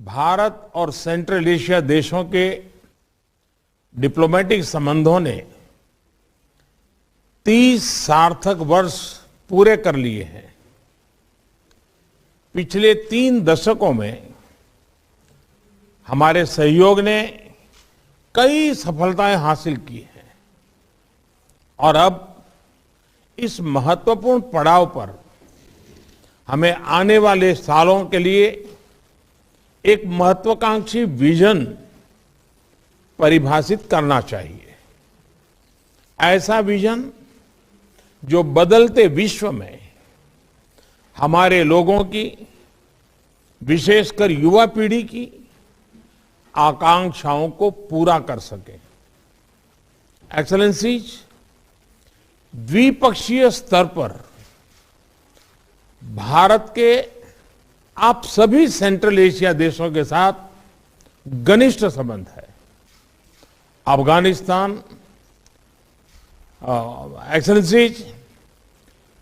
भारत और central Asia देशों के डिप्लोमेटिक संबंधों ने 30 सार्थक वर्ष पूरे कर लिए हैं। पिछले 3 दशकों में हमारे सहयोग ने कई सफलताएं हासिल की हैं और अब इस महत्वपूर्ण पड़ाव पर हमें आने वाले सालों के लिए एक महत्वाकांक्षी विजन परिभाषित करना चाहिए। ऐसा विजन जो बदलते विश्व में हमारे लोगों की, विशेषकर युवा पीढ़ी की आकांक्षाओं को पूरा कर सके। एक्सेलेंसीज, द्विपक्षीय स्तर पर भारत के आप सभी सेंट्रल एशिया देशों के साथ घनिष्ठ संबंध है। अफगानिस्तान, एक्सेलेंसीज,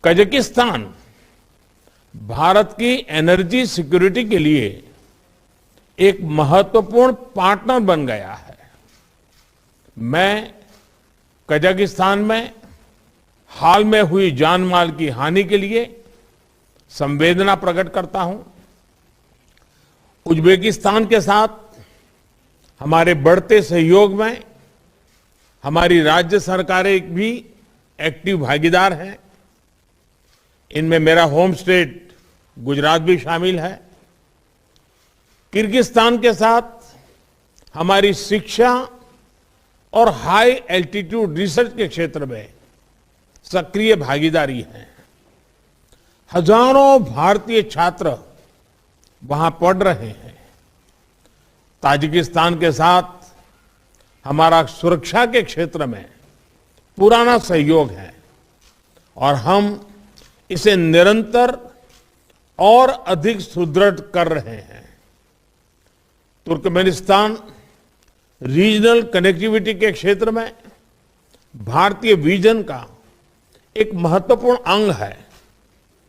कजाकिस्तान भारत की एनर्जी सिक्योरिटी के लिए एक महत्वपूर्ण पार्टनर बन गया है। मैं कजाकिस्तान में हाल में हुई जान माल की हानि के लिए संवेदना प्रकट करता हूं। उज्बेकिस्तान के साथ हमारे बढ़ते सहयोग में हमारी राज्य सरकारें भी एक्टिव भागीदार हैं। इनमें मेरा होम स्टेट गुजरात भी शामिल है। किर्गिस्तान के साथ हमारी शिक्षा और हाई एल्टीट्यूड रिसर्च के क्षेत्र में सक्रिय भागीदारी है। हजारों भारतीय छात्र वहां पढ़ रहे हैं। ताजिकिस्तान के साथ हमारा सुरक्षा के क्षेत्र में पुराना सहयोग है और हम इसे निरंतर और अधिक सुदृढ़ कर रहे हैं। तुर्कमेनिस्तान रीजनल कनेक्टिविटी के क्षेत्र में भारतीय विजन का एक महत्वपूर्ण अंग है,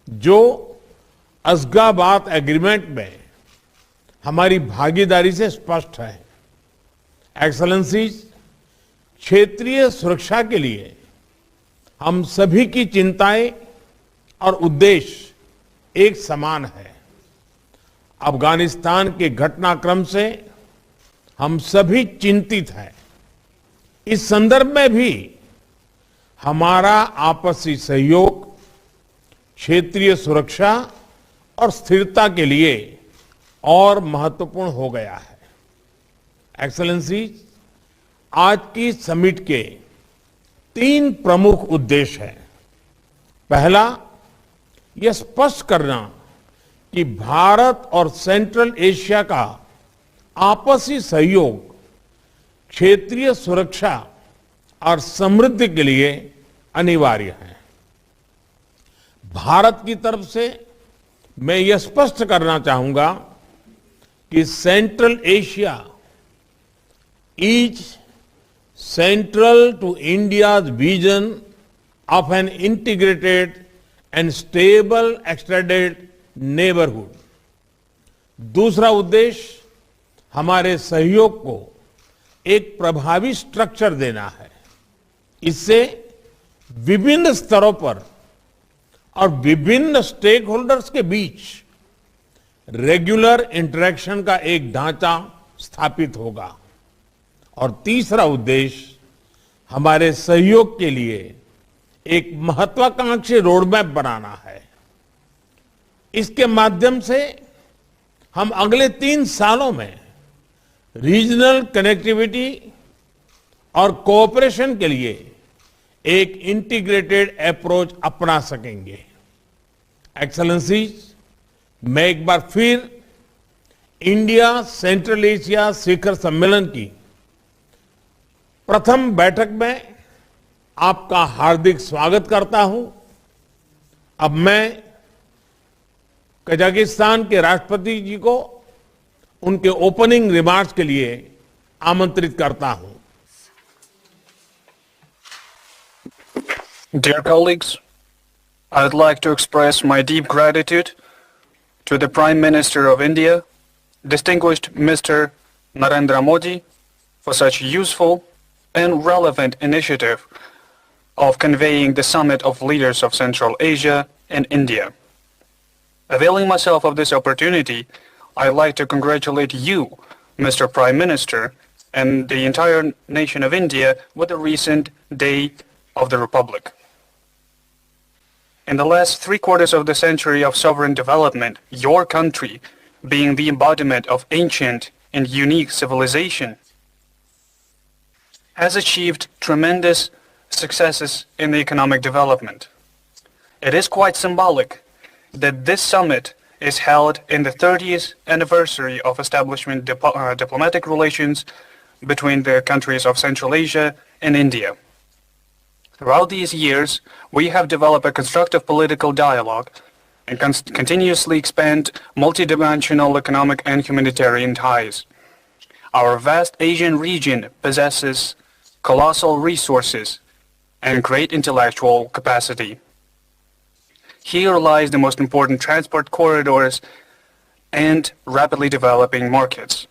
जो अशगाबाद एग्रीमेंट में हमारी भागीदारी से स्पष्ट है। एक्सेलेंसीज, क्षेत्रीय सुरक्षा के लिए हम सभी की चिंताएं और उद्देश्य एक समान है। अफगानिस्तान के घटनाक्रम से हम सभी चिंतित हैं। इस संदर्भ में भी हमारा आपसी सहयोग क्षेत्रीय सुरक्षा और स्थिरता के लिए और महत्वपूर्ण हो गया है। एक्सेलेंसीज, आज की समिट के 3 प्रमुख उद्देश्य हैं। पहला, यह स्पष्ट करना कि भारत और सेंट्रल एशिया का आपसी सहयोग क्षेत्रीय सुरक्षा और समृद्धि के लिए अनिवार्य है। भारत की तरफ से मैं यह स्पष्ट करना चाहूंगा कि central Asia is central to India's vision of an integrated and stable extended neighbourhood. दूसरा उद्देश्य हमारे सहयोग को एक प्रभावी स्ट्रक्चर देना है। इससे विभिन्न स्तरों पर और विभिन्न स्टेक होल्डर्स के बीच रेगुलर इंटरेक्शन का एक ढांचा स्थापित होगा। और तीसरा उद्देश्य हमारे सहयोग के लिए एक महत्वाकांक्षी रोडमैप बनाना है। इसके माध्यम से हम अगले 3 सालों में रीजनल कनेक्टिविटी और कोऑपरेशन के लिए एक इंटीग्रेटेड अप्रोच अपना सकेंगे। एक्सेलेंसीज, मैं एक बार फिर इंडिया सेंट्रल एशिया शिखर सम्मेलन की प्रथम बैठक में आपका हार्दिक स्वागत करता हूं। अब मैं कजाकिस्तान के राष्ट्रपति जी को उनके ओपनिंग रिमार्क्स के लिए आमंत्रित करता हूं। Dear colleagues, I would like to express my deep gratitude to the Prime Minister of India distinguished Mr. Narendra Modi for such useful and relevant initiative of conveying the Summit of Leaders of Central Asia and India. Availing myself of this opportunity, I'd like to congratulate you, Mr. Prime Minister, and the entire nation of India with the recent Day of the Republic. In the last three-quarters of the century of sovereign development, your country, being the embodiment of ancient and unique civilization, has achieved tremendous successes in the economic development. It is quite symbolic that this summit is held in the 30th anniversary of establishment diplomatic relations between the countries of Central Asia and India. Throughout these years, we have developed a constructive political dialogue and continuously expand multidimensional economic and humanitarian ties. Our vast Asian region possesses colossal resources and great intellectual capacity. Here lies the most important transport corridors and rapidly developing markets.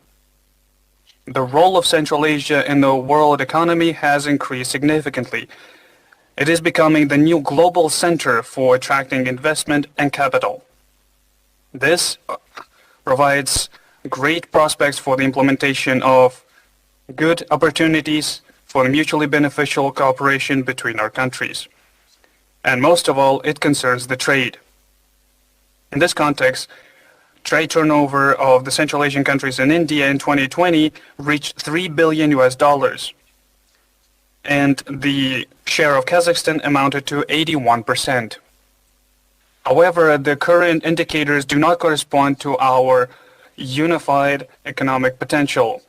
The role of Central Asia in the world economy has increased significantly. It is becoming the new global center for attracting investment and capital. This provides great prospects for the implementation of good opportunities for mutually beneficial cooperation between our countries. And most of all, it concerns the trade. In this context, trade turnover of the Central Asian countries and India in 2020 reached $3 billion US, and the share of Kazakhstan amounted to 81%. However, the current indicators do not correspond to our unified economic potential.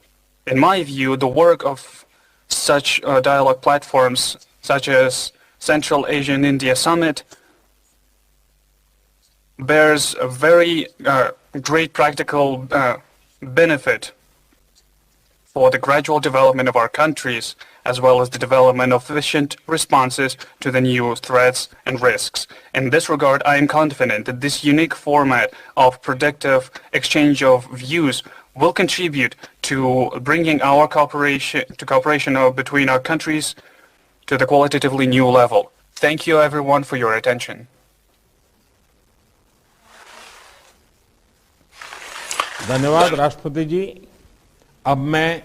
In my view, the work of such dialogue platforms, such as Central Asian India Summit, bears a very great practical benefit for the gradual development of our countries, as well as the development of efficient responses to the new threats and risks. In this regard, I am confident that this unique format of productive exchange of views will contribute to bringing our cooperation between our countries to the qualitatively new level. Thank you everyone for your attention. धन्यवाद राष्ट्रपति जी। अब मैं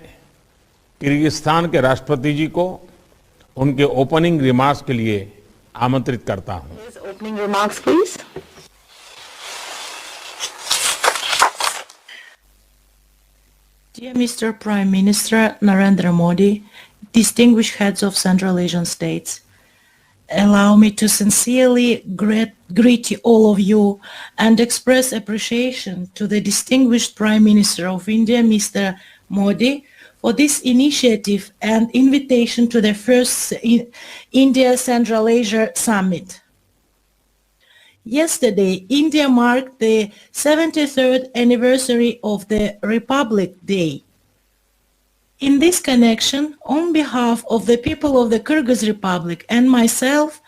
Kyrgyzstan के राष्ट्रपति जी को उनके opening remarks के लिए आमंत्रित करता हूं। Opening remarks, please. Dear Mr. Prime Minister Narendra Modi, distinguished heads of Central Asian states, allow me to sincerely greet all of you and express appreciation to the distinguished Prime Minister of India, Mr. Modi, for this initiative and invitation to the first India-Central Asia Summit. Yesterday, India marked the 73rd anniversary of the Republic Day. In this connection, on behalf of the people of the Kyrgyz Republic and myself,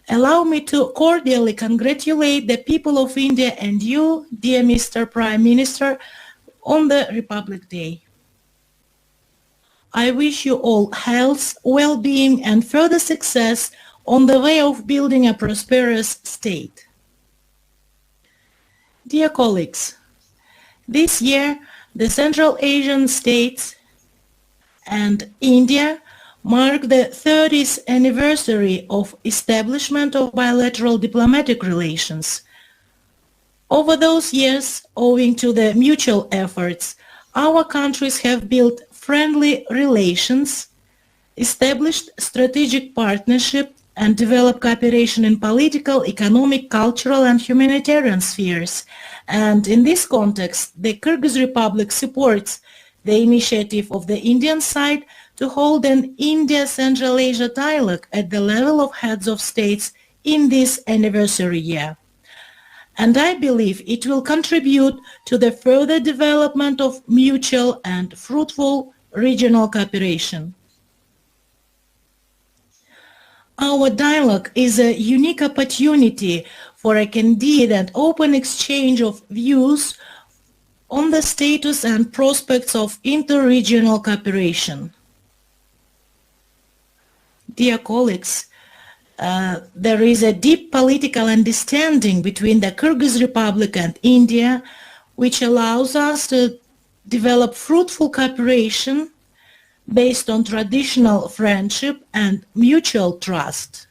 allow me to cordially congratulate the people of India and you, dear Mr. Prime Minister, on the Republic Day. I wish you all health, well-being and further success on the way of building a prosperous state. Dear colleagues, this year the Central Asian states and India mark the 30th anniversary of establishment of bilateral diplomatic relations. Over those years, owing to the mutual efforts, our countries have built friendly relations, established strategic partnership, and developed cooperation in political, economic, cultural, and humanitarian spheres. And in this context, the Kyrgyz Republic supports the initiative of the Indian side to hold an India-Central Asia dialogue at the level of heads of states in this anniversary year. And I believe it will contribute to the further development of mutual and fruitful regional cooperation. Our dialogue is a unique opportunity for a candid and open exchange of views on the status and prospects of inter-regional cooperation. Dear colleagues, there is a deep political understanding between the Kyrgyz Republic and India, which allows us to develop fruitful cooperation based on traditional friendship and mutual trust.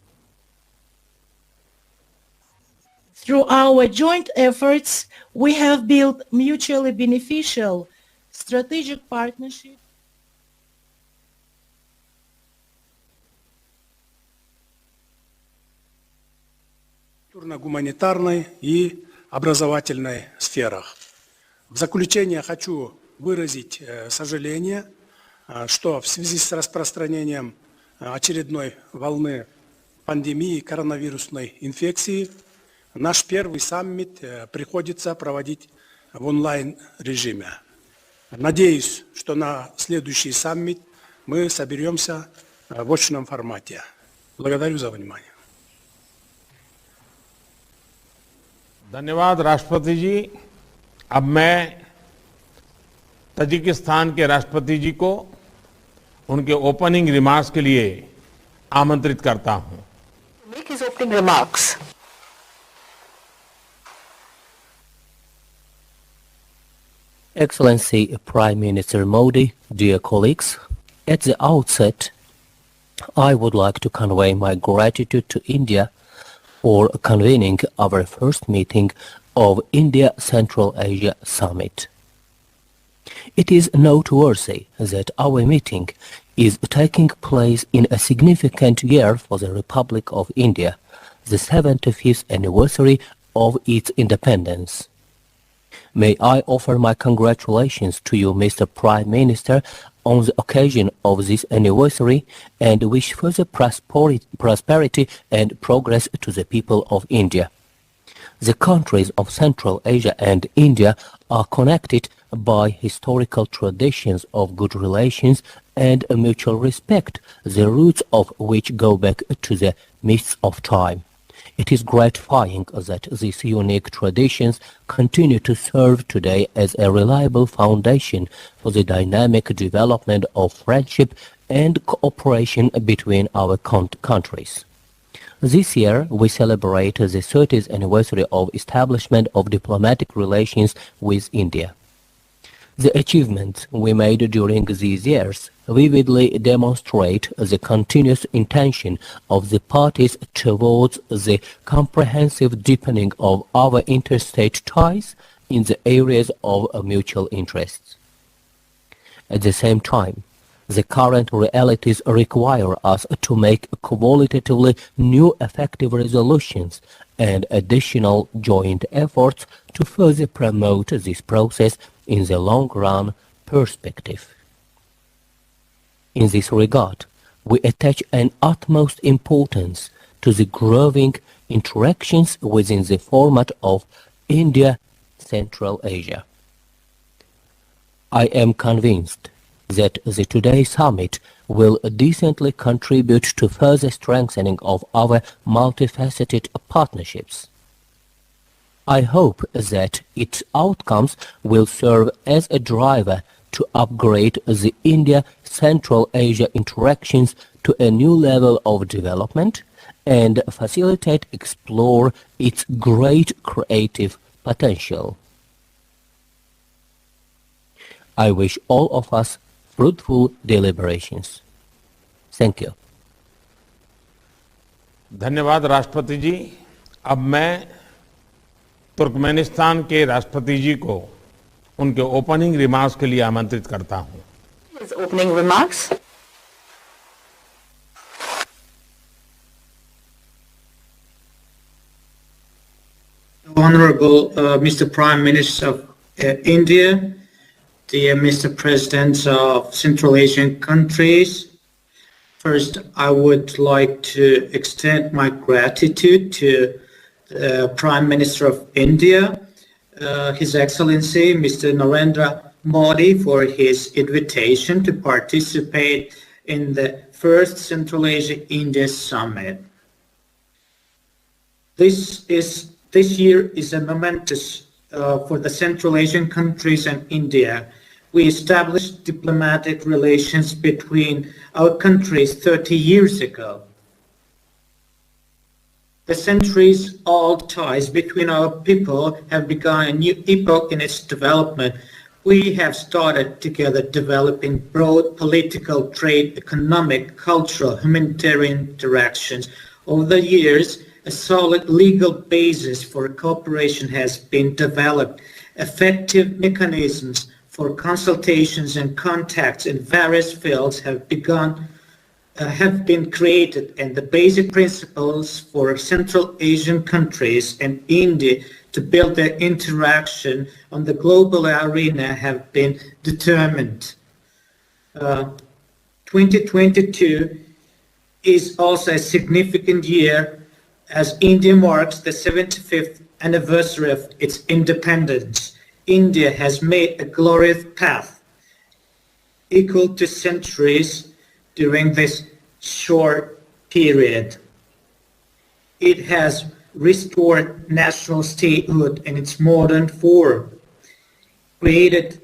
Through our joint efforts, we have built mutually beneficial strategic partnerships культурно-гуманитарной и образовательной сферах. В заключение хочу выразить сожаление, что в связи с распространением очередной волны пандемии коронавирусной инфекции наш первый саммит приходится проводить в онлайн-режиме. Надеюсь, что на следующий саммит мы соберемся в очном формате. Благодарю за внимание. धन्यवाद राष्ट्रपति जी। अब मैं Tajikistan के राष्ट्रपति जी को उनके opening remarks के लिए आमंत्रित करता हूं। Make his opening remarks. Excellency Prime Minister Modi, dear colleagues, at the outset, I would like to convey my gratitude to India for convening our first meeting of India-Central Asia Summit. It is noteworthy that our meeting is taking place in a significant year for the Republic of India, the 75th anniversary of its independence. May I offer my congratulations to you, Mr. Prime Minister, on the occasion of this anniversary and wish further prosperity and progress to the people of India. The countries of Central Asia and India are connected by historical traditions of good relations and a mutual respect, the roots of which go back to the mists of time. It is gratifying that these unique traditions continue to serve today as a reliable foundation for the dynamic development of friendship and cooperation between our countries. This year, we celebrate the 30th anniversary of establishment of diplomatic relations with India. The achievements we made during these years vividly demonstrate the continuous intention of the parties towards the comprehensive deepening of our interstate ties in the areas of mutual interests. At the same time, the current realities require us to make qualitatively new effective resolutions and additional joint efforts to further promote this process in the long-run perspective. In this regard, we attach an utmost importance to the growing interactions within the format of India-Central Asia. I am convinced that the today's summit will decently contribute to further strengthening of our multifaceted partnerships. I hope that its outcomes will serve as a driver to upgrade the India-Central Asia interactions to a new level of development and facilitate explore its great creative potential. I wish all of us fruitful deliberations. Thank you. धन्यवाद राष्ट्रपति जी। अब मैं Turkmenistan के राष्ट्रपति जी को उनके opening remarks के लिए आमंत्रित करता हूं। His opening remarks. Honorable Mr. Prime Minister of India, dear Mr. President of Central Asian countries, first I would like to extend my gratitude to Prime Minister of India, His Excellency Mr. Narendra Modi, for his invitation to participate in the first Central Asia-India Summit. This year is a momentous for the Central Asian countries and India. We established diplomatic relations between our countries 30 years ago. The centuries-old ties between our people have begun a new epoch in its development. We have started together developing broad political, trade, economic, cultural, humanitarian interactions. Over the years, a solid legal basis for cooperation has been developed. Effective mechanisms for consultations and contacts in various fields have been created, and the basic principles for Central Asian countries and India to build their interaction on the global arena have been determined. 2022 is also a significant year as India marks the 75th anniversary of its independence. India has made a glorious path equal to centuries during this short period. It has restored national statehood in its modern form, created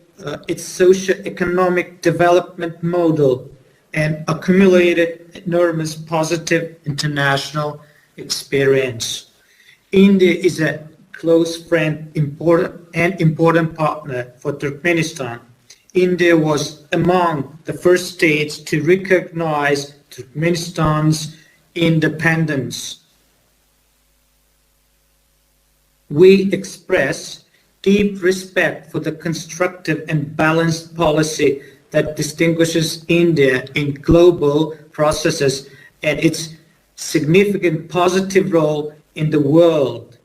its socio-economic development model, and accumulated enormous positive international experience. India is a close friend and important partner for Turkmenistan. India was among the first states to recognize Turkmenistan's independence. We express deep respect for the constructive and balanced policy that distinguishes India in global processes and its significant positive role in the world.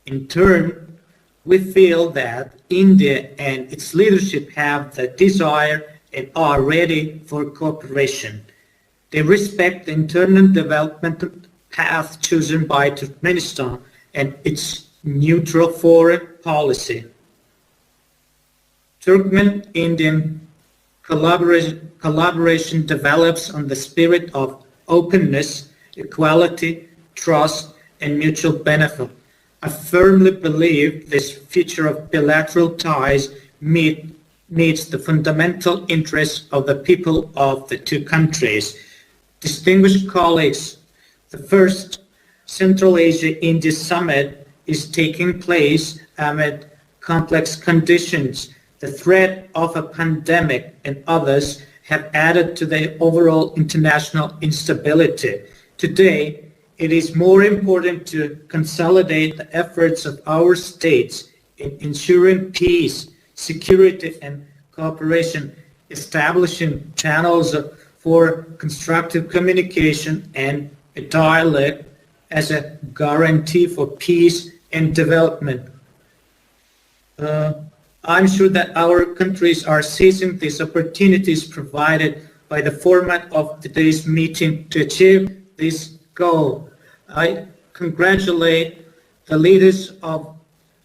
In turn, we feel that India and its leadership have the desire and are ready for cooperation. They respect the internal development path chosen by Turkmenistan and its neutral foreign policy. Turkmen-Indian collaboration develops on the spirit of openness, equality, trust, and mutual benefit. I firmly believe this future of bilateral ties meets the fundamental interests of the people of the two countries. Distinguished colleagues, the first Central Asia-India Summit is taking place amid complex conditions. The threat of a pandemic and others have added to the overall international instability. Today, it is more important to consolidate the efforts of our states in ensuring peace, security, and cooperation, establishing channels for constructive communication and a dialogue as a guarantee for peace and development. I'm sure that our countries are seizing these opportunities provided by the format of today's meeting to achieve this goal. I congratulate the leaders on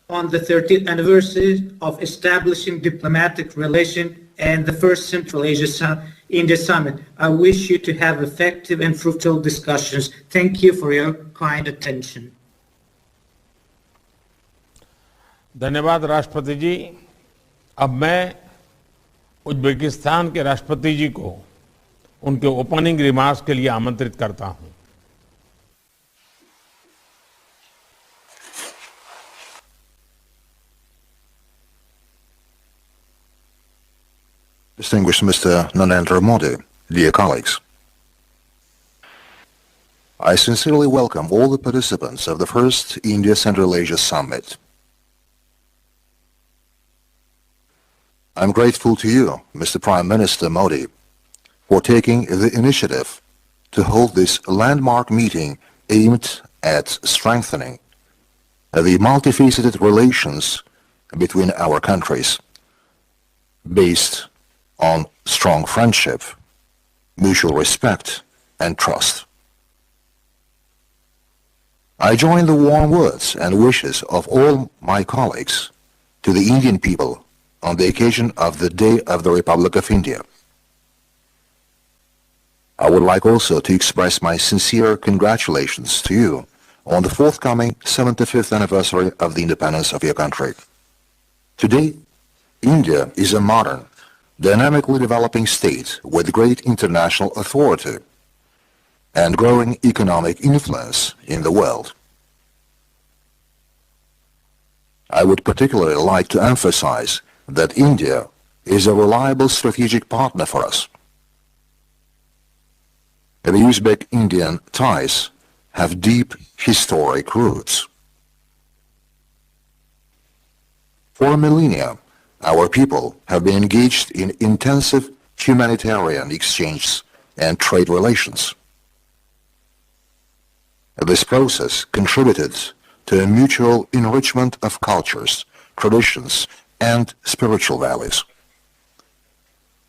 the 30th anniversary of establishing diplomatic relations and the first Central Asia-India Summit. I wish you to have effective and fruitful discussions. Thank you for your kind attention. धन्यवाद राष्ट्रपति जी। अब मैं Uzbekistan के राष्ट्रपति जी को उनके opening remarks के लिए आमंत्रित करता हूं। Distinguished Mr. Narendra Modi, dear colleagues, I sincerely welcome all the participants of the first India-Central Asia Summit. I'm grateful to you, Mr. Prime Minister Modi, for taking the initiative to hold this landmark meeting aimed at strengthening the multifaceted relations between our countries, based on strong friendship, mutual respect, and trust. I join the warm words and wishes of all my colleagues to the Indian people on the occasion of the Day of the Republic of India. I would like also to express my sincere congratulations to you on the forthcoming 75th anniversary of the independence of your country. Today, India is a modern, dynamically developing state with great international authority and growing economic influence in the world. I would particularly like to emphasize that India is a reliable strategic partner for us. The Uzbek-Indian ties have deep historic roots. For millennia, our people have been engaged in intensive humanitarian exchanges and trade relations. This process contributed to a mutual enrichment of cultures, traditions, and spiritual values.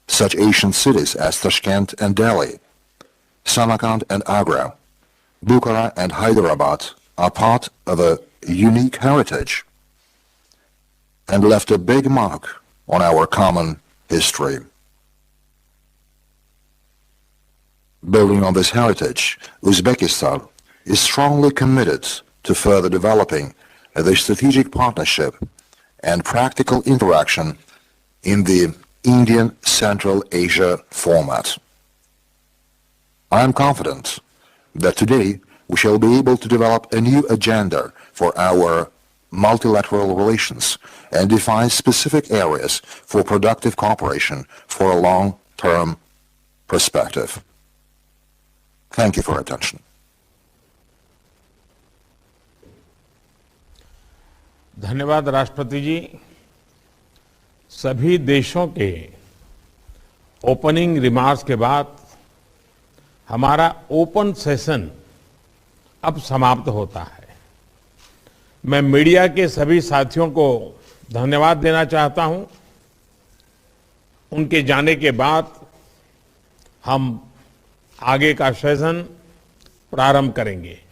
Such ancient cities as Tashkent and Delhi, Samarkand and Agra, Bukhara and Hyderabad are part of a unique heritage and left a big mark on our common history. Building on this heritage, Uzbekistan is strongly committed to further developing the strategic partnership and practical interaction in the Indian Central Asia format. I am confident that today we shall be able to develop a new agenda for our multilateral relations and define specific areas for productive cooperation for a long-term perspective. Thank you for your attention. धन्यवाद राष्ट्रपति जी। सभी देशों के opening remarks के बाद हमारा open session अब समाप्त होता है। मैं मीडिया के सभी साथियों को धन्यवाद देना चाहता हूं। उनके जाने के बाद हम आगे का सेशन प्रारंभ करेंगे।